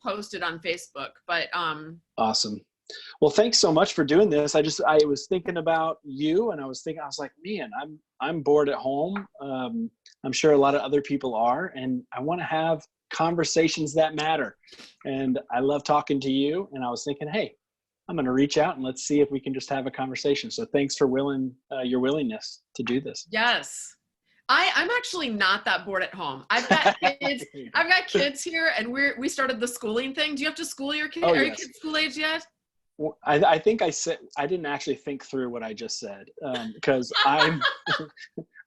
post it on Facebook, but Awesome. Well, thanks so much for doing this. I was thinking about you, and I was like, man, I'm bored at home. I'm sure a lot of other people are, and I want to have conversations that matter. And I love talking to you. And I was thinking, hey, I'm going to reach out and let's see if we can just have a conversation. So thanks for your willingness to do this. Yes. I'm actually not that bored at home. I've got kids. I've got kids here, and we started the schooling thing. Do you have to school your kids? Oh, Are yes. your kids school age yet? Well, I think I didn't actually think through what I just said, because I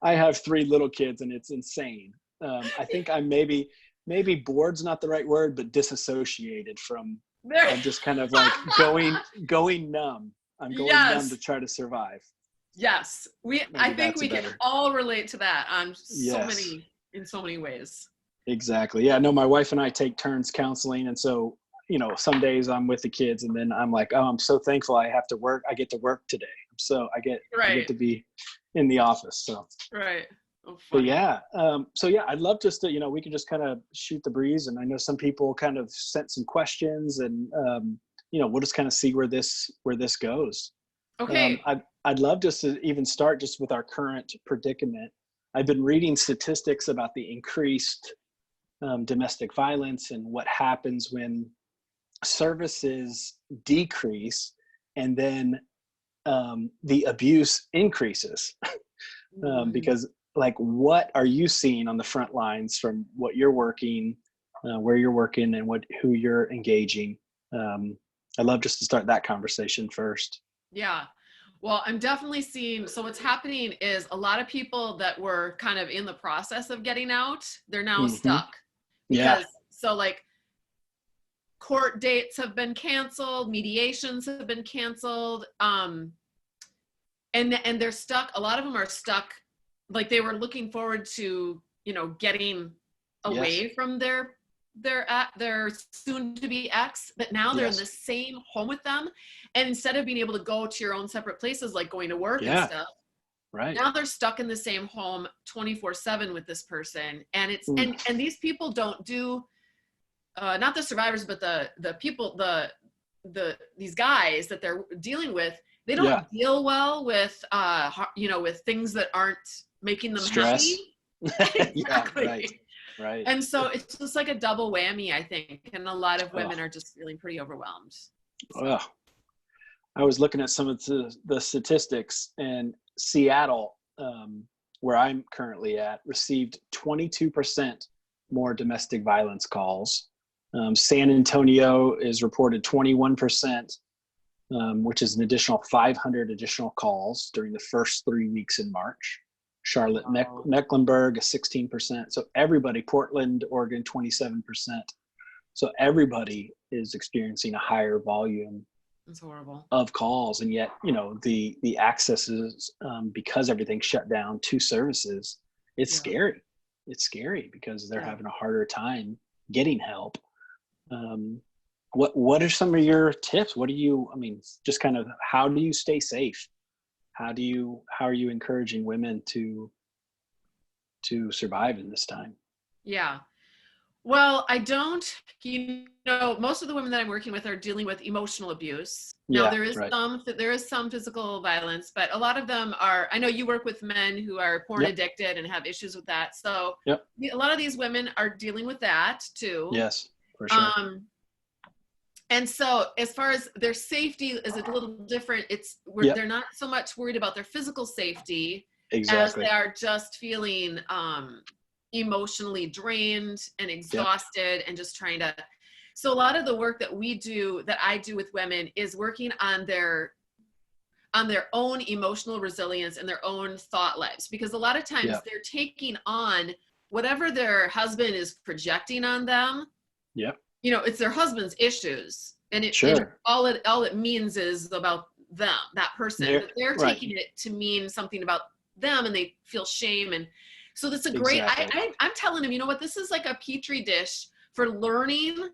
have 3 little kids and it's insane. I think I'm maybe bored's not the right word, but disassociated from just kind of like going numb. I'm going numb to try to survive. Yes. I think we can all relate to that on in so many ways. Exactly. Yeah. No, my wife and I take turns counseling. And so, some days I'm with the kids and then I'm like, oh, I'm so thankful I have to work. I get to work today. So I get to be in the office. So, right. Oh, but yeah. I'd love just to, we can just kind of shoot the breeze. And I know some people kind of sent some questions and, we'll just kind of see where this goes. Okay. I'd love just to even start just with our current predicament. I've been reading statistics about the increased domestic violence and what happens when services decrease and then the abuse increases. Because like, what are you seeing on the front lines from what you're working, where you're working and who you're engaging? I'd love just to start that conversation first. Yeah. Well, I'm definitely seeing, so what's happening is a lot of people that were kind of in the process of getting out, they're now stuck. Because, so like court dates have been canceled, mediations have been canceled, and they're stuck. A lot of them are stuck, like they were looking forward to, getting away from their soon-to-be ex, but now they're in the same home with them, and instead of being able to go to your own separate places like going to work and stuff, now they're stuck in the same home 24/7 with this person. And it's and these people don't do not the survivors, but the people, these guys that they're dealing with, they don't deal well with with things that aren't making them happy. Exactly. Right. And so it's just like a double whammy, I think. And a lot of women are just feeling pretty overwhelmed. So. I was looking at some of the statistics, and Seattle, where I'm currently at, received 22% more domestic violence calls. San Antonio is reported 21%, which is an additional 500 additional calls during the first 3 weeks in March. Charlotte, Mecklenburg, 16%. So everybody, Portland, Oregon, 27%. So everybody is experiencing a higher volume That's horrible. of calls. And yet, the accesses, because everything's shut down to services, it's scary. It's scary because they're having a harder time getting help. What are some of your tips? Just kind of, how do you stay safe? How are you encouraging women to survive in this time? Yeah. Well, most of the women that I'm working with are dealing with emotional abuse. Now there is some physical violence, but a lot of them are, I know you work with men wwho are porn addicted and have issues with that. So a lot of these women are dealing with that too. Yes, for sure. And so as far as their safety is a little different. They're not so much worried about their physical safety as they are just feeling emotionally drained and exhausted and just trying to. So a lot of the work that I do with women is working on their own emotional resilience and their own thought lives, because a lot of times they're taking on whatever their husband is projecting on them. It's their husband's issues, and all it means is about them, that person. But they're taking it to mean something about them, and they feel shame. And so that's a great. I'm telling them, you know what? This is like a petri dish for learning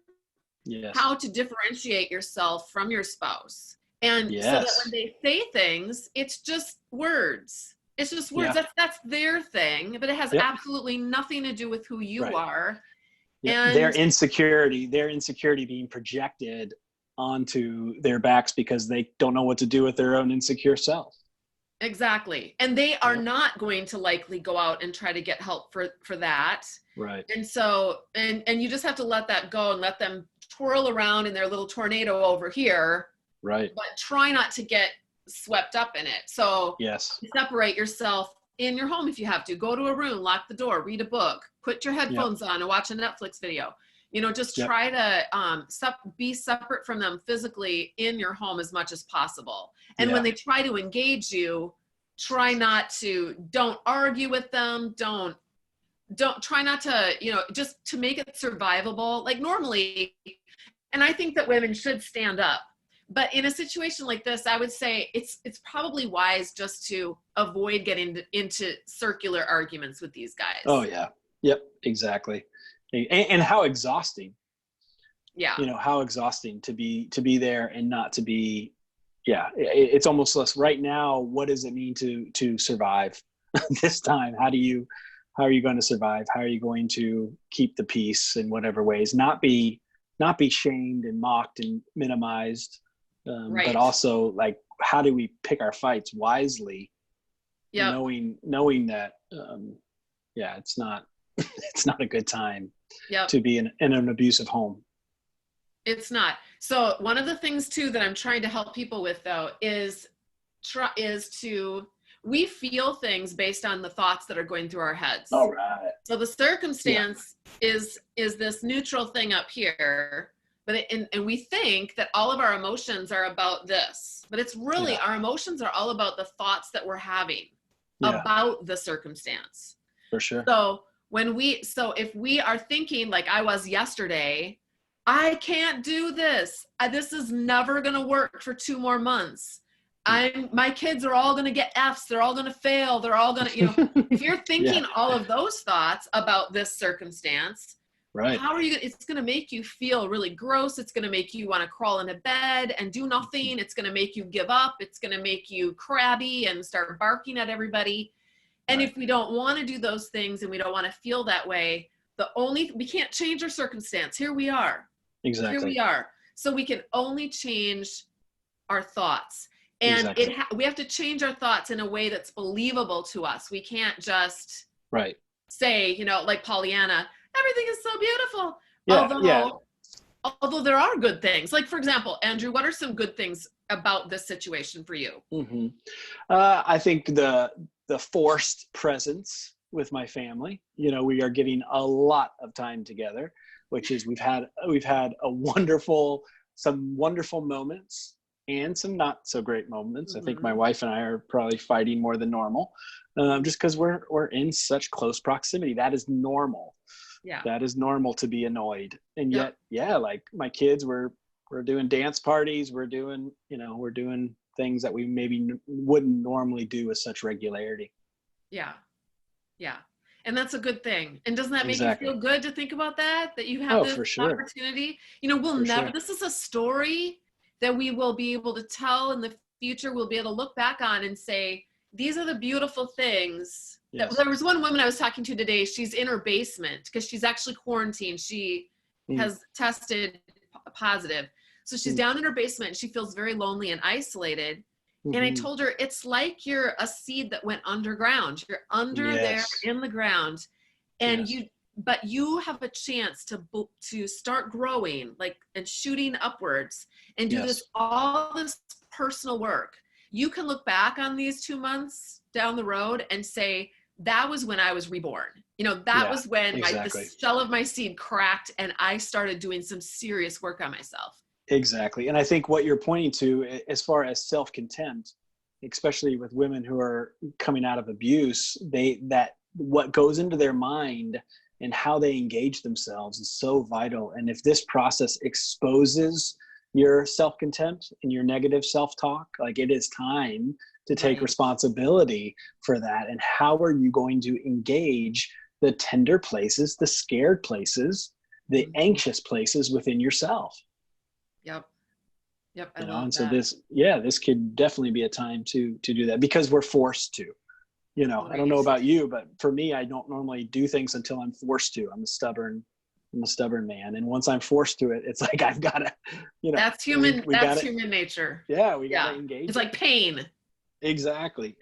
how to differentiate yourself from your spouse, and so that when they say things, it's just words. It's just words. That's their thing, but it has absolutely nothing to do with who you are. Yeah, And their insecurity being projected onto their backs because they don't know what to do with their own insecure self. exactly. And they are not going to likely go out and try to get help for that. Right. And so, and you just have to let that go and let them twirl around in their little tornado over here. Right. But try not to get swept up in it. So Yes. separate yourself in your home if you have to. Go to a room, lock the door, read a book, put your headphones on and watch a Netflix video. Just try to be separate from them physically in your home as much as possible. And when they try to engage you, don't argue with them. Don't try not to, just to make it survivable. Like normally, and I think that women should stand up. But in a situation like this, I would say it's probably wise just to avoid getting into circular arguments with these guys. Oh yeah. Yep. Exactly. And how exhausting. Yeah. How exhausting to be there and not to be. Yeah. It's almost less right now. What does it mean to survive this time? How are you going to survive? How are you going to keep the peace in whatever ways? Not be shamed and mocked and minimized. Right. But also, like, how do we pick our fights wisely, knowing that, it's not a good time to be in an abusive home. It's not. So one of the things too that I'm trying to help people with though is we feel things based on the thoughts that are going through our heads. All right. So the circumstance is this neutral thing up here. But and we think that all of our emotions are about this, but it's really our emotions are all about the thoughts that we're having about the circumstance. For sure. So if we are thinking like I was yesterday, I can't do this. This is never going to work for 2 more months. My kids are all going to get Fs. They're all going to fail. They're all going to, if you're thinking all of those thoughts about this circumstance, right. How are you? It's going to make you feel really gross. It's going to make you want to crawl into bed and do nothing. It's going to make you give up. It's going to make you crabby and start barking at everybody. And if we don't want to do those things and we don't want to feel that way, we can't change our circumstance. Here we are. Exactly. Here we are. So we can only change our thoughts. And we have to change our thoughts in a way that's believable to us. We can't just say, like Pollyanna, everything is so beautiful. Although there are good things. Like, for example, Andrew, what are some good things about this situation for you? Mm-hmm. I think the forced presence with my family. We are getting a lot of time together, which is we've had some wonderful moments and some not so great moments. Mm-hmm. I think my wife and I are probably fighting more than normal, just because we're in such close proximity. That is normal. Yeah. That is normal to be annoyed. And yet, like my kids, we're doing dance parties. We're doing things that we maybe wouldn't normally do with such regularity. Yeah. Yeah. And that's a good thing. And doesn't that make you feel good to think about that you have this opportunity? This is a story that we will be able to tell in the future. We'll be able to look back on and say, these are the beautiful things. Yes. There was one woman I was talking to today. She's in her basement because she's actually quarantined. She has tested positive. So she's down in her basement and she feels very lonely and isolated. Mm-hmm. And I told her, it's like you're a seed that went underground. You're under there in the ground. And you have a chance to start growing, and shooting upwards and do all this personal work. You can look back on these 2 months down the road and say, that was when I was reborn. That was when the shell of my seed cracked and I started doing some serious work on myself. Exactly. And I think what you're pointing to as far as self-contempt, especially with women who are coming out of abuse, what goes into their mind and how they engage themselves is so vital. And if this process exposes your self-contempt and your negative self-talk, it is time to take responsibility for that. And how are you going to engage the tender places, the scared places, the anxious places within yourself? Yep. So this could definitely be a time to do that because we're forced to. I don't know about you, but for me, I don't normally do things until I'm forced to. I'm a stubborn I'm a stubborn man. And once I'm forced to it, it's like, I've got to, that's human. That's gotta, human nature. Yeah. We got to engage. It's like pain. Exactly.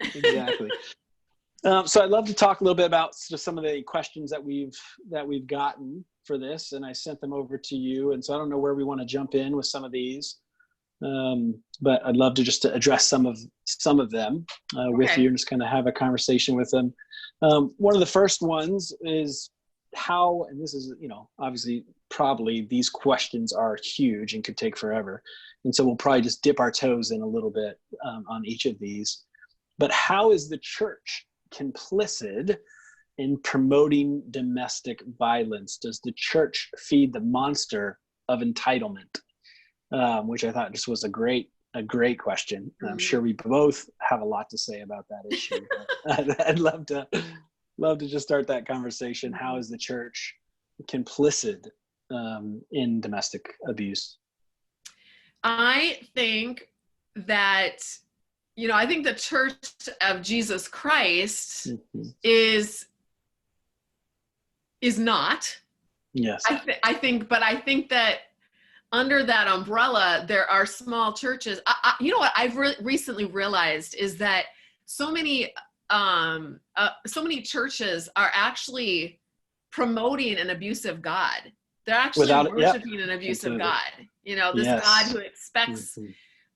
So I'd love to talk a little bit about just some of the questions that we've gotten for this, and I sent them over to you. And so I don't know where we want to jump in with some of these, but I'd love to just to address some of them with you and just kind of have a conversation with them. One of the first ones is how, and this is, obviously probably these questions are huge and could take forever. And so we'll probably just dip our toes in a little bit on each of these. But how is the church complicit in promoting domestic violence? Does the church feed the monster of entitlement? Which I thought just was a great question. I'm sure we both have a lot to say about that issue. I'd love to just start that conversation. How is the church complicit in domestic abuse? I think that, I think the Church of Jesus Christ is not. Yes. I think that under that umbrella, there are small churches. What I've recently realized is that so many churches are actually promoting an abusive God. They're actually worshiping an abusive God. This God who expects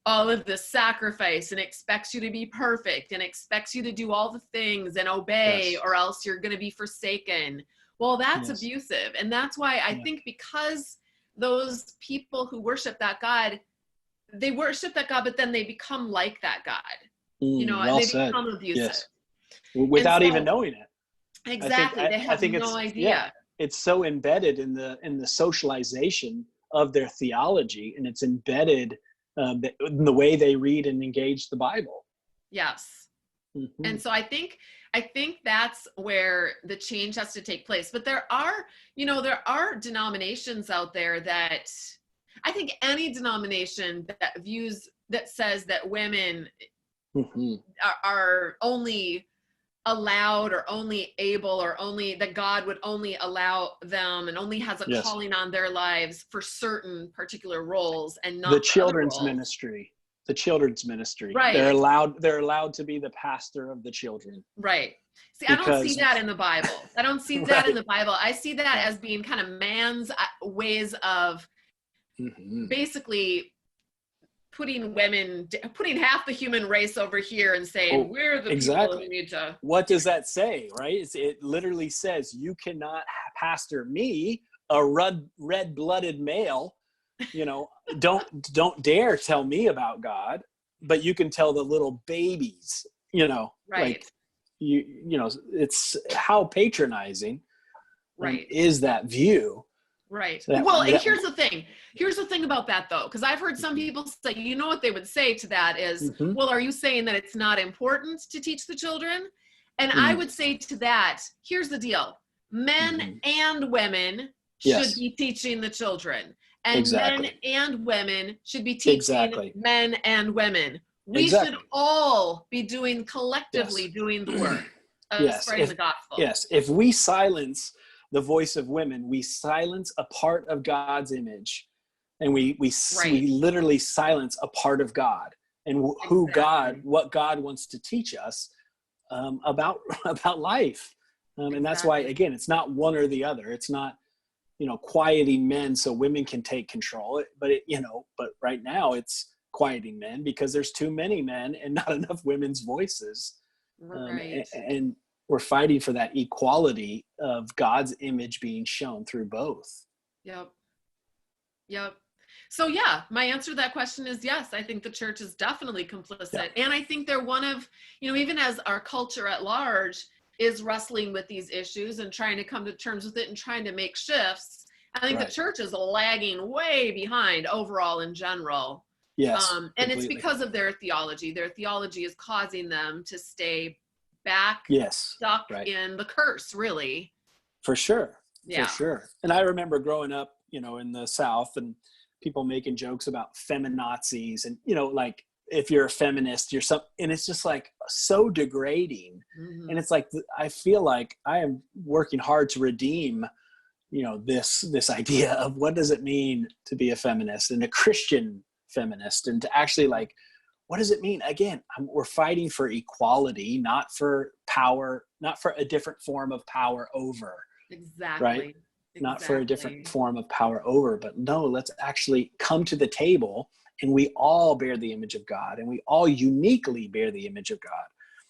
all of the sacrifice and expects you to be perfect and expects you to do all the things and obey, or else you're going to be forsaken. Well, that's abusive. And that's why I think, because those people who worship that God, they worship that God, but then they become like that God, and they become abusive. Without even knowing it. Exactly. They have no idea. Yeah, it's so embedded in the socialization of their theology, and it's embedded in the way they read and engage the Bible. Yes. And so I think that's where the change has to take place. But there are denominations out there that, I think any denomination that says that women are only allowed or only able or only that God would only allow them and only has a calling on their lives for certain particular roles and not the children's ministry. Right. They're allowed to be the pastor of the children. Right. See, I don't see that in the Bible. I don't see that in the Bible. I see that as being kind of man's ways of basically putting half the human race over here and saying, we're the people who need to. What does that say, right? It literally says, you cannot pastor me, a red-blooded male. Don't dare tell me about God, but you can tell the little babies, right. Like it's how patronizing is that view. Right. And here's the thing about that, though, because I've heard some people say, what they would say to that is, well, are you saying that it's not important to teach the children? And I would say to that, here's the deal. Men and women should be teaching the children. And men and women should be teaching men and women. We should all be collectively doing the work of spreading the gospel. Yes. If we silence the voice of women, we silence a part of God's image, and we literally silence a part of God and what God wants to teach us about life. And that's why, again, it's not one or the other. It's not, quieting men so women can take control. But right now it's quieting men because there's too many men and not enough women's voices. And we're fighting for that equality of God's image being shown through both. Yep. So my answer to that question is yes. I think the church is definitely complicit. And I think they're one of, even as our culture at large is wrestling with these issues and trying to come to terms with it and trying to make shifts, I think the church is lagging way behind overall in general. Yes. And it's because of their theology. Their theology is causing them to stay back, stuck in the curse, really. For sure. And I remember growing up, in the South, and people making jokes about feminazis and, like, if you're a feminist, you're something, and it's just like so degrading. And it's like, I feel like I am working hard to redeem, this idea of what does it mean to be a feminist and a Christian feminist, and to actually what does it mean? Again, we're fighting for equality, not for power, not for a different form of power over. Exactly. Right? Not for a different form of power over, but no, let's actually come to the table, and we all bear the image of God, and we all uniquely bear the image of God.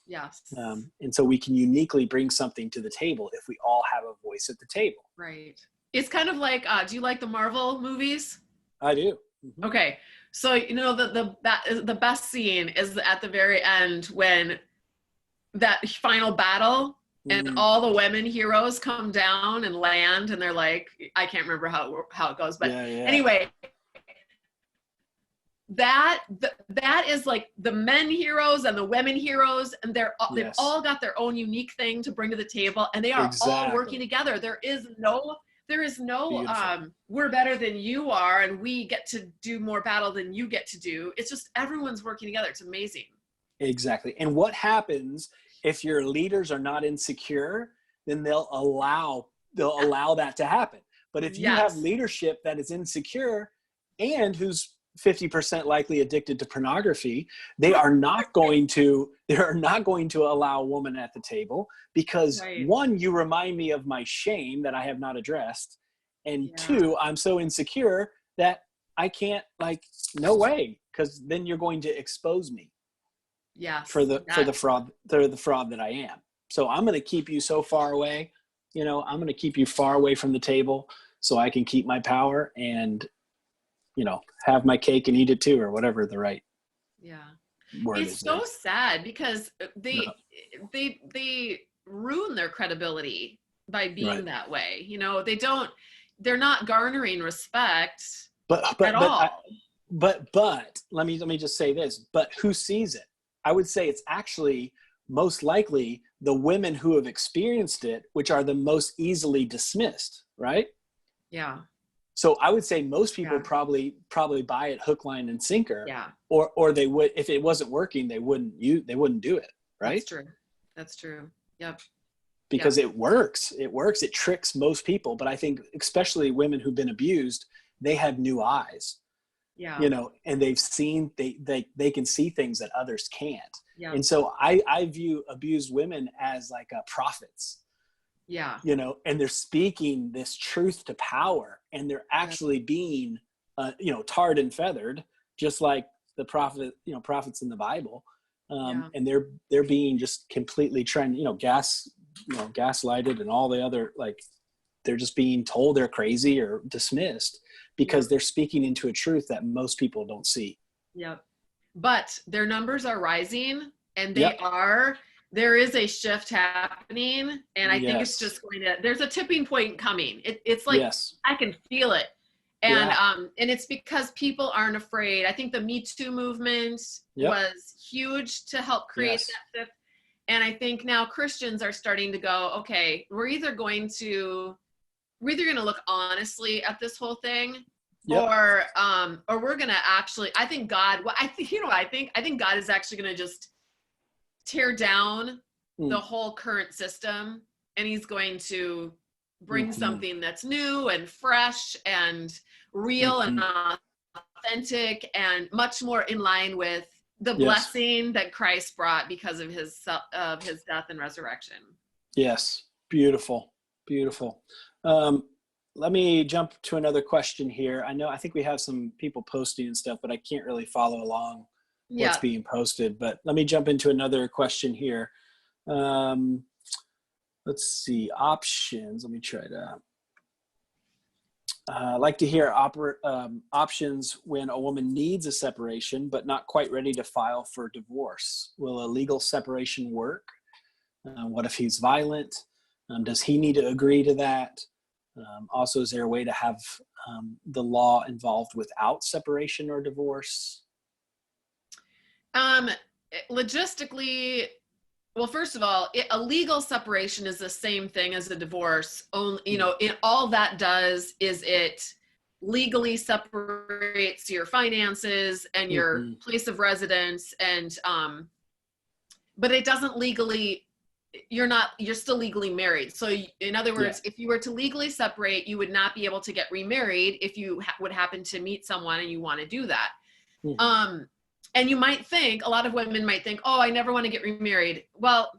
Yes. And so we can uniquely bring something to the table if we all have a voice at the table. Right. It's kind of like, do you like the Marvel movies? I do. Mm-hmm. Okay. So, the best scene is at the very end when that final battle and all the women heroes come down and land, and they're like, I can't remember how it goes, but anyway, that is like the men heroes and the women heroes, and they've all got their own unique thing to bring to the table, and they are all working together. There is no we're better than you are, and we get to do more battle than you get to do. It's just everyone's working together. It's amazing. Exactly. And what happens if your leaders are not insecure? Then they'll allow that to happen. But if you have leadership that is insecure and who's 50% likely addicted to pornography, they are not going to allow a woman at the table, because one, you remind me of my shame that I have not addressed, and two, I'm so insecure that I can't, no way, because then you're going to expose me for the fraud that I am. So I'm going to keep you so far away, I'm going to keep you far away from the table so I can keep my power and have my cake and eat it too, or whatever the right word is. It's so sad because they ruin their credibility by being that way. They're not garnering respect at all. But let me just say this, but who sees it? I would say it's actually most likely the women who have experienced it, which are the most easily dismissed, right? Yeah. So I would say most people probably buy it hook, line, and sinker. Yeah. Or they would, if it wasn't working, they wouldn't do it. Right. That's true. Yep. Because it works. It tricks most people. But I think especially women who've been abused, they have new eyes. Yeah. And they've seen, they can see things that others can't. Yeah. And so I view abused women as like prophets. Yeah. And they're speaking this truth to power, and they're actually being, tarred and feathered, just like the prophets in the Bible. And they're being just completely gaslighted and all the other, they're just being told they're crazy or dismissed because they're speaking into a truth that most people don't see. Yep. But their numbers are rising, and there is a shift happening, and I think it's just there's a tipping point coming. It's like, I can feel it. And and it's because people aren't afraid. I think the Me Too movement was huge to help create that shift. And I think now Christians are starting to go, okay, we're either going to look honestly at this whole thing, or we're going to actually, I think God is actually going to just tear down the whole current system, and he's going to bring something that's new and fresh and real and authentic and much more in line with the blessing that Christ brought because of his death and resurrection. Yes. Beautiful. Let me jump to another question here. I think we have some people posting and stuff, but I can't really follow along what's being posted, but let me jump into another question here. Let's see, options. Let me try to, I'd like to hear options when a woman needs a separation, but not quite ready to file for divorce. Will a legal separation work? What if he's violent? Does he need to agree to that? Also, is there a way to have the law involved without separation or divorce? Logistically, well, first of all, a legal separation is the same thing as a divorce. Only, all that does is it legally separates your finances and your place of residence, and but it doesn't legally you're still legally married. So in other words, if you were to legally separate, you would not be able to get remarried if you would happen to meet someone and you want to do that. Mm-hmm. And you might think, a lot of women might think, oh, I never want to get remarried. Well,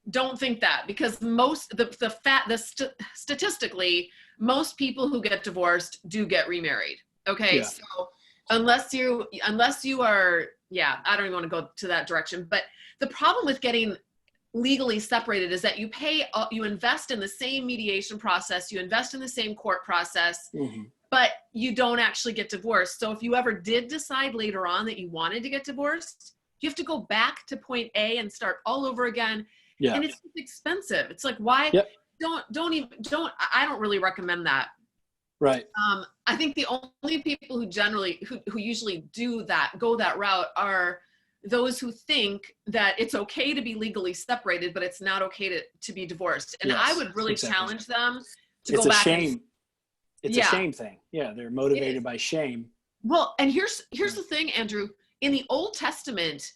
don't think that, because statistically, most people who get divorced do get remarried. Okay. Yeah. So unless you are, I don't even want to go to that direction, but the problem with getting legally separated is that you invest in the same mediation process, you invest in the same court process, mm-hmm. but you don't actually get divorced. So if you ever did decide later on that you wanted to get divorced, you have to go back to point A and start all over again. Yeah. And it's expensive. It's like, why? Yep. I don't really recommend that. Right. I think the only people who usually go that route are those who think that it's okay to be legally separated, but it's not okay to be divorced. And I would really challenge them to go back. It's a shame. It's a shame thing. Yeah. They're motivated by shame. Well, and here's the thing, Andrew. In the Old Testament,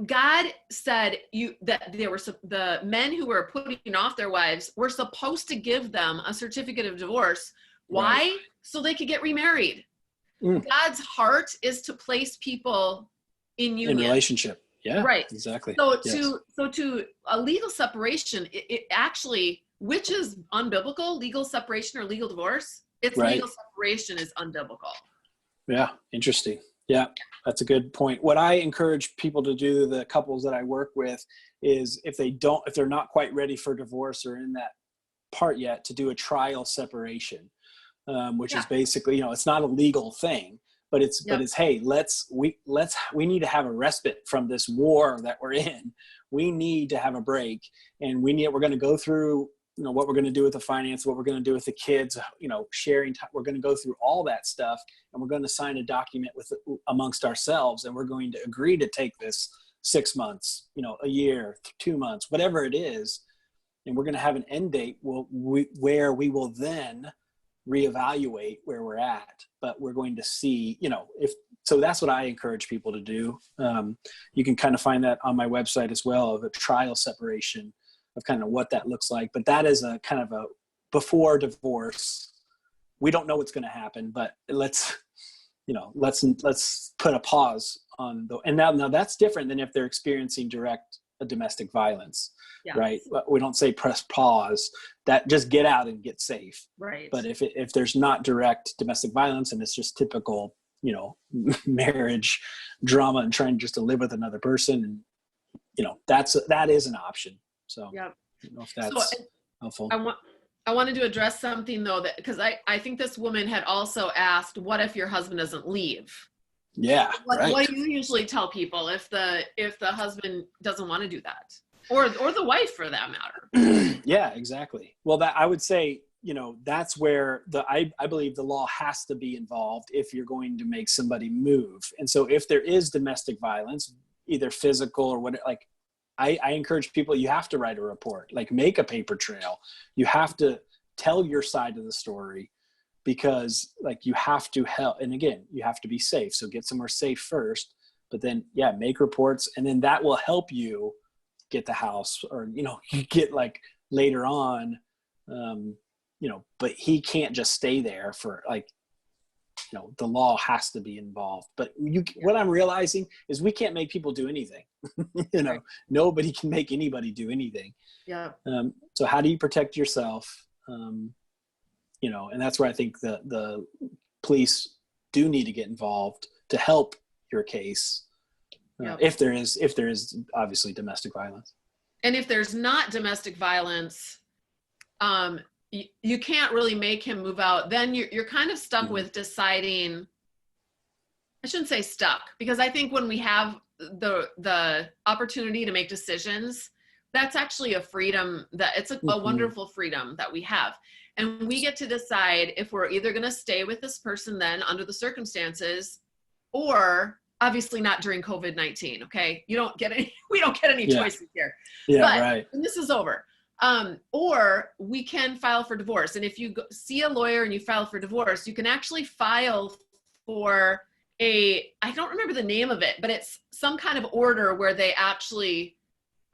God said that there were the men who were putting off their wives were supposed to give them a certificate of divorce. Why? Right. So they could get remarried. God's heart is to place people in union. In relationship. Yeah. Right. Exactly. So to a legal separation, it actually, which is unbiblical, legal separation or legal divorce? It's right. Legal separation is unbiblical. Yeah. Interesting. Yeah, that's a good point. What I encourage people to do, the couples that I work with, is if they're not quite ready for divorce or in that part yet, to do a trial separation, which is basically, it's not a legal thing, but it's hey, we need to have a respite from this war that we're in. We need to have a break, and we're going to go through what we're going to do with the finance, what we're going to do with the kids, sharing time. We're going to go through all that stuff, and we're going to sign a document amongst ourselves, and we're going to agree to take this 6 months, a year, 2 months, whatever it is. And we're going to have an end date where we will then reevaluate where we're at, but we're going to see, so that's what I encourage people to do. You can kind of find that on my website as well, of a trial separation, of kind of what that looks like. But that is a kind of a before divorce. We don't know what's going to happen, but let's put a pause on and now that's different than if they're experiencing direct domestic violence, right? We don't say press pause, that just get out and get safe. Right. But if there's not direct domestic violence and it's just typical, marriage drama and trying just to live with another person, and, that is an option. So I don't know if that's helpful. I wanted to address something though, because I think this woman had also asked, what if your husband doesn't leave? Yeah. What do you usually tell people if the husband doesn't want to do that, or the wife for that matter? Yeah, exactly. Well, that I would say, that's where I believe the law has to be involved if you're going to make somebody move. And so if there is domestic violence, either physical or what, like, I encourage people, you have to write a report, like make a paper trail. You have to tell your side of the story, because like you have to help. And again, you have to be safe. So get somewhere safe first, but then make reports. And then that will help you get the house, or, you get like later on, but he can't just stay there for like, the law has to be involved. But what I'm realizing is we can't make people do anything. Right. Nobody can make anybody do anything. Yeah. So how do you protect yourself? And that's where I think the police do need to get involved to help your case. If there is obviously domestic violence. And if there's not domestic violence, you can't really make him move out. Then you're kind of stuck with deciding. I shouldn't say stuck, because I think when we have the opportunity to make decisions, that's actually a freedom it's a wonderful freedom that we have. And we get to decide if we're either going to stay with this person then under the circumstances, or obviously not during COVID-19. Okay. We don't get any choices here. Yeah. But right. When this is over. Or we can file for divorce. And if you see a lawyer and you file for divorce, you can actually file for I don't remember the name of it, but it's some kind of order where they actually.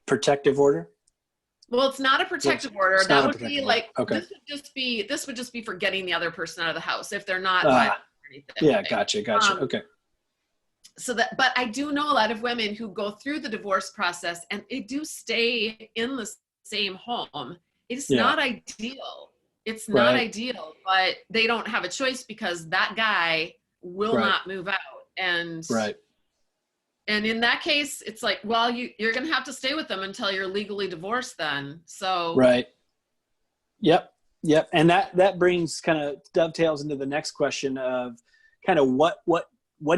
Protective order? Well, it's not a protective order. It's That not a would be protective order. like, Okay. this would just be for getting the other person out of the house if they're not violent or anything. Yeah, gotcha. Okay. So that, but I do know a lot of women who go through the divorce process and they do stay in the same home. It's not ideal. It's not ideal, but they don't have a choice because that guy will not move out. And and in that case, it's like, well, you're going to have to stay with them until you're legally divorced then. So Yep. And that brings kind of dovetails into the next question of kind of what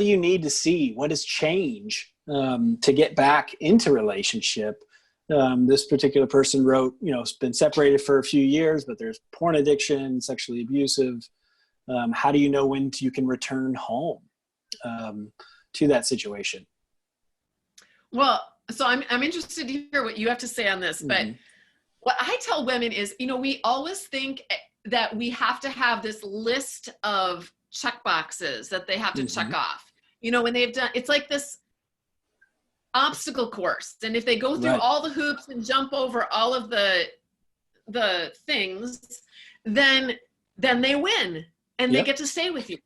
do you need to see? What is change to get back into relationship? This particular person wrote, it's been separated for a few years, but there's porn addiction, sexually abusive. How do you know when you can return home to that situation? Well, so I'm interested to hear what you have to say on this, but what I tell women is, we always think that we have to have this list of check boxes that they have to check off. When they've done, it's like this obstacle course. And if they go through all the hoops and jump over all of the things, then they win and they get to stay with you.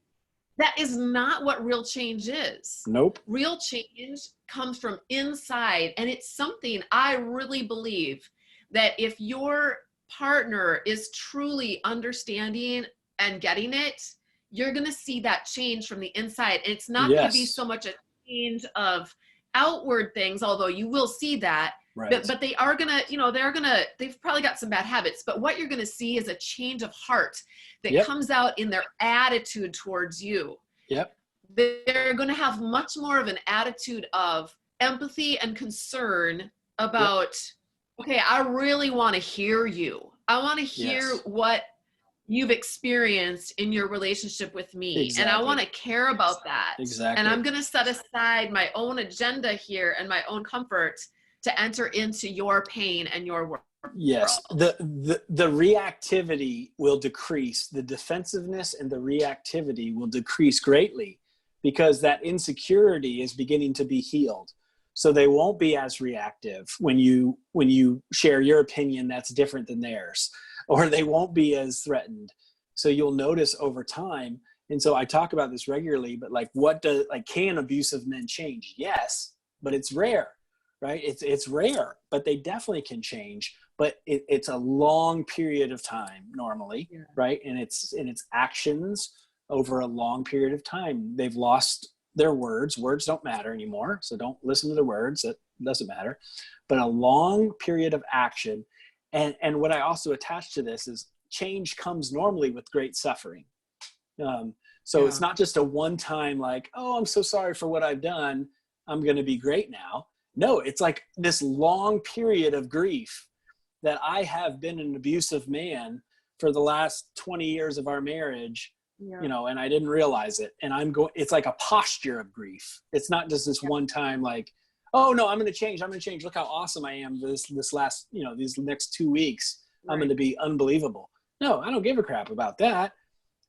That is not what real change is. Nope. Real change comes from inside. And it's something I really believe that if your partner is truly understanding and getting it, you're going to see that change from the inside. And it's not going to be so much a change of outward things, although you will see that. But they are going to, they've probably got some bad habits, but what you're going to see is a change of heart that comes out in their attitude towards you. They're going to have much more of an attitude of empathy and concern about, okay, I really want to hear you. I want to hear what you've experienced in your relationship with me. And I want to care about that. And I'm going to set aside my own agenda here and my own comfort to enter into your pain and your world. Yes. The reactivity will decrease. The defensiveness and the reactivity will decrease greatly because that insecurity is beginning to be healed. So they won't be as reactive when you share your opinion that's different than theirs, or they won't be as threatened. So you'll notice over time. And so I talk about this regularly, but can abusive men change? Yes, but it's rare, right? It's rare, but they definitely can change. But it's a long period of time normally, right? And it's actions over a long period of time. They've lost their words. Words don't matter anymore. So don't listen to the words. That doesn't matter. But a long period of action. And what I also attach to this is change comes normally with great suffering. So it's not just a one-time like, oh, I'm so sorry for what I've done. I'm going to be great now. No, it's like this long period of grief that I have been an abusive man for the last 20 years of our marriage, and I didn't realize it. And it's like a posture of grief. It's not just this one time like, oh no, I'm going to change. Look how awesome I am this last, these next 2 weeks. I'm going to be unbelievable. No, I don't give a crap about that.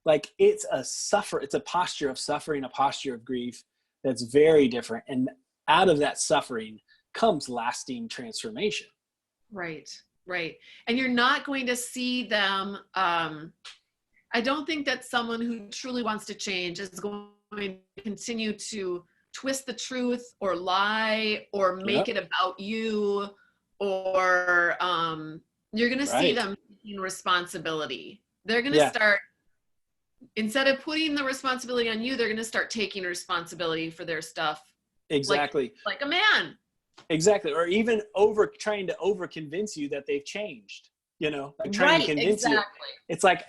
Like it's a posture of suffering, a posture of grief that's very different. And out of that suffering comes lasting transformation. Right. And you're not going to see them. I don't think that someone who truly wants to change is going to continue to twist the truth or lie or make it about you, or you're going to see them taking responsibility. They're going to start, instead of putting the responsibility on you, they're going to start taking responsibility for their stuff. Exactly. Like a man. Exactly. Or even trying to over convince you that they've changed, trying to convince you. It's like,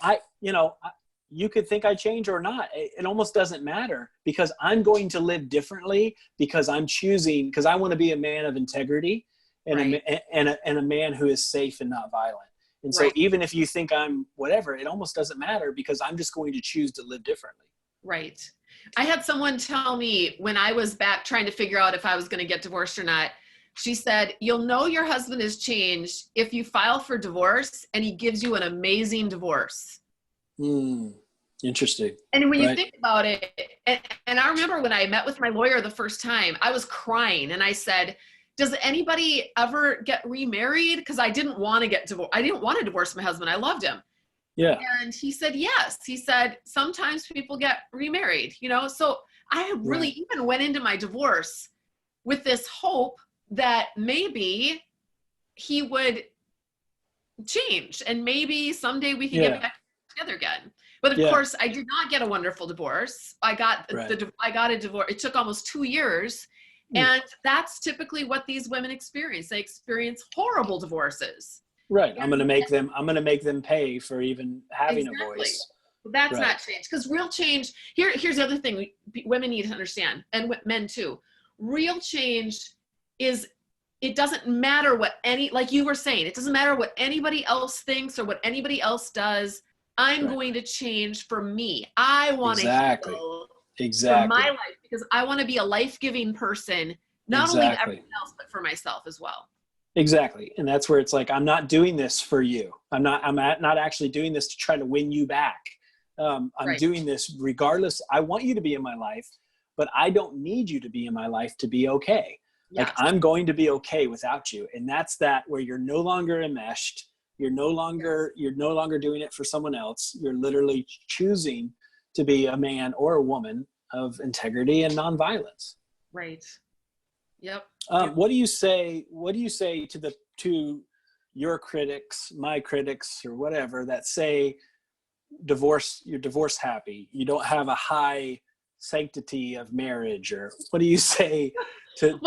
you could think I change or not. It almost doesn't matter because I'm going to live differently because I'm choosing, because I want to be a man of integrity and a man who is safe and not violent. And so even if you think I'm whatever, it almost doesn't matter because I'm just going to choose to live differently. Right. I had someone tell me when I was back trying to figure out if I was going to get divorced or not, she said, you'll know your husband has changed if you file for divorce and he gives you an amazing divorce. Interesting. And when you think about it, and I remember when I met with my lawyer the first time, I was crying and I said, does anybody ever get remarried? Because I didn't want to get divorced. I didn't want to divorce my husband. I loved him. Yeah. And he said, yes. He said, sometimes people get remarried, So I really even went into my divorce with this hope that maybe he would change and maybe someday we can get back together again. But of course, I did not get a wonderful divorce. I got a divorce. It took almost 2 years. And that's typically what these women experience. They experience horrible divorces. Right. And I'm going to make them pay for even having a voice. That's not change. Because real change, here's the other thing women need to understand, and men too. Real change is, it doesn't matter what like you were saying, it doesn't matter what anybody else thinks or what anybody else does. I'm going to change for me. I want to heal for my life, because I want to be a life-giving person, not only to everyone else, but for myself as well. Exactly. And that's where it's like, I'm not doing this for you. I'm not actually doing this to try to win you back. I'm doing this regardless. I want you to be in my life, but I don't need you to be in my life to be okay. Yes. Like, I'm going to be okay without you. And that's where you're no longer enmeshed. You're no longer doing it for someone else. You're literally choosing to be a man or a woman of integrity and nonviolence. Right. Yep. What do you say to your critics, my critics, or whatever, that say you're divorce happy, you don't have a high sanctity of marriage, or what do you say to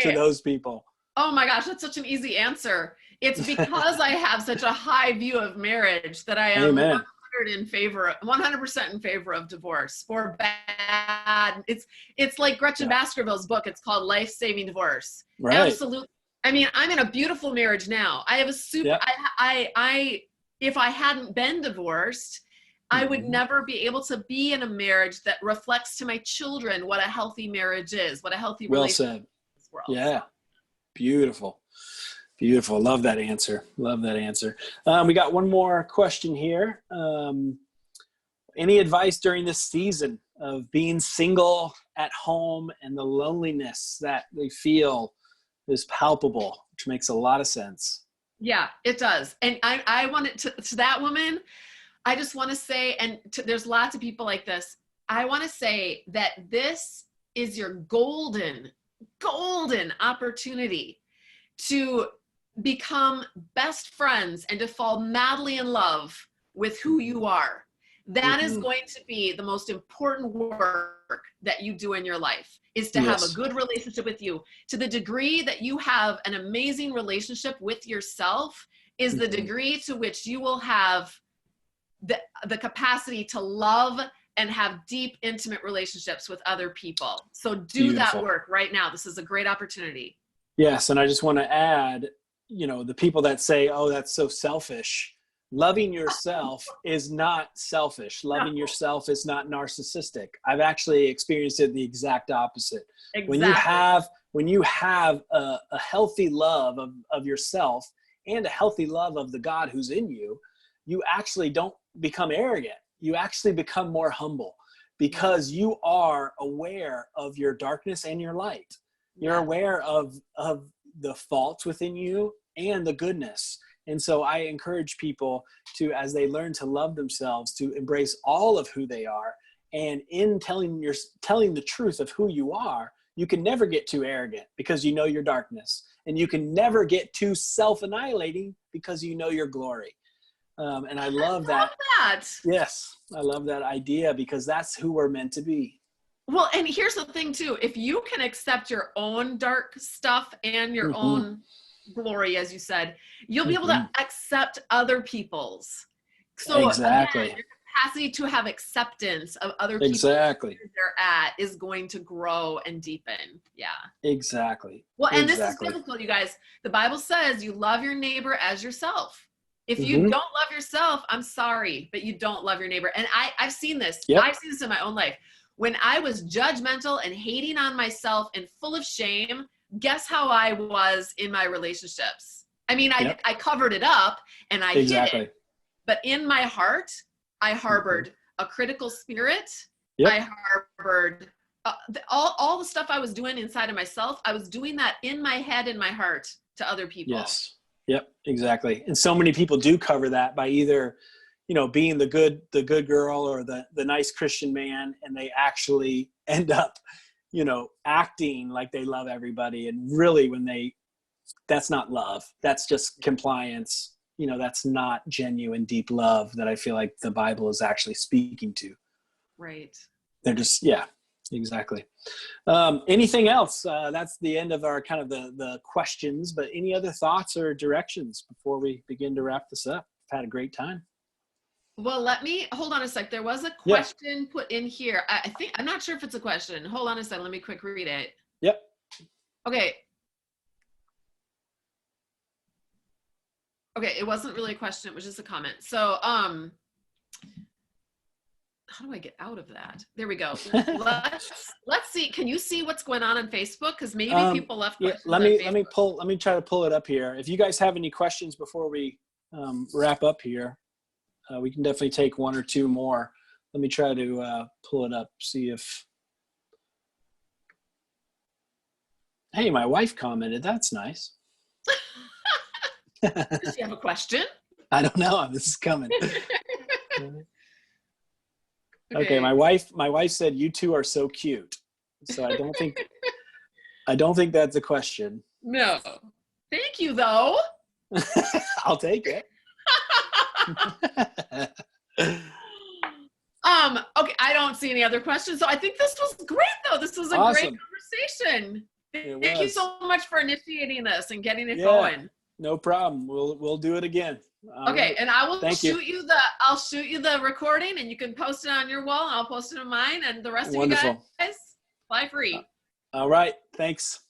those people? Oh my gosh, that's such an easy answer. It's because I have such a high view of marriage that I am 100% in favor of divorce, for bad. It's like Gretchen Baskerville's book. It's called Life Saving Divorce. Right. Absolutely. I mean, I'm in a beautiful marriage now. I have a super, if I hadn't been divorced, I would never be able to be in a marriage that reflects to my children what a healthy marriage is, what a healthy relationship is. Well said. Yeah. Beautiful. Love that answer. We got one more question here. Any advice during this season of being single at home and the loneliness that they feel is palpable, which makes a lot of sense? Yeah, it does. And I wanted to that woman, I just want to say, and there's lots of people like this, I want to say that this is your golden opportunity to become best friends and to fall madly in love with who you are. That is going to be the most important work that you do in your life, is to have a good relationship with you. To the degree that you have an amazing relationship with yourself is the degree to which you will have the capacity to love and have deep, intimate relationships with other people. So do that work right now. This is a great opportunity. Yes. And I just want to add, the people that say, oh, that's so selfish. Loving yourself is not selfish. Loving yourself is not narcissistic. I've actually experienced it the exact opposite. Exactly. When you have a healthy love of yourself and a healthy love of the God who's in you, you actually don't become arrogant. You actually become more humble, because you are aware of your darkness and your light. You're aware of the faults within you and the goodness. And so I encourage people to, as they learn to love themselves, to embrace all of who they are. And in telling the truth of who you are, you can never get too arrogant, because you know your darkness. And you can never get too self-annihilating, because you know your glory. And I love that. Yes, I love that idea, because that's who we're meant to be. Well, and here's the thing too. If you can accept your own dark stuff and your own glory, as you said, you'll be able to accept other people's. So again, your capacity to have acceptance of other people where they're at is going to grow and deepen. Yeah. Exactly. Well, and this is biblical, you guys. The Bible says you love your neighbor as yourself. If you don't love yourself, I'm sorry, but you don't love your neighbor. And I've seen this. I've seen this in my own life. When I was judgmental and hating on myself and full of shame, guess how I was in my relationships? I mean, I covered it up and I hid it. But in my heart, I harbored a critical spirit. I harbored all the stuff I was doing inside of myself, I was doing that in my head, in my heart to other people. Yes. Yep, exactly. And so many people do cover that by either, being the good girl or the nice Christian man, and they actually end up, acting like they love everybody. And really that's not love. That's just compliance. That's not genuine, deep love that I feel like the Bible is actually speaking to. Right. They're just, yeah, exactly. Anything else? That's the end of our kind of the questions, but any other thoughts or directions before we begin to wrap this up? I've had a great time. Well, let me hold on a sec. There was a question put in here. I'm not sure if it's a question. Hold on a sec. Let me quick read it. Yep. Okay. Okay. It wasn't really a question. It was just a comment. So, how do I get out of that? There we go. Let's see. Can you see what's going on Facebook? Because maybe people left questions. Let me try to pull it up here. If you guys have any questions before we wrap up here, we can definitely take one or two more. Let me try to pull it up, see if. Hey, my wife commented. That's nice. Does she have a question? I don't know. This is coming. Okay, my wife said you two are so cute. So I don't think that's a question. No. Thank you though. I'll take it. Okay, I don't see any other questions. So I think this was great though. This was a great conversation. Thank you so much for initiating this and getting it going. No problem. We'll do it again. Okay, right. And I will shoot you the recording, and you can post it on your wall, and I'll post it on mine, and the rest of you guys fly free. All right. Thanks.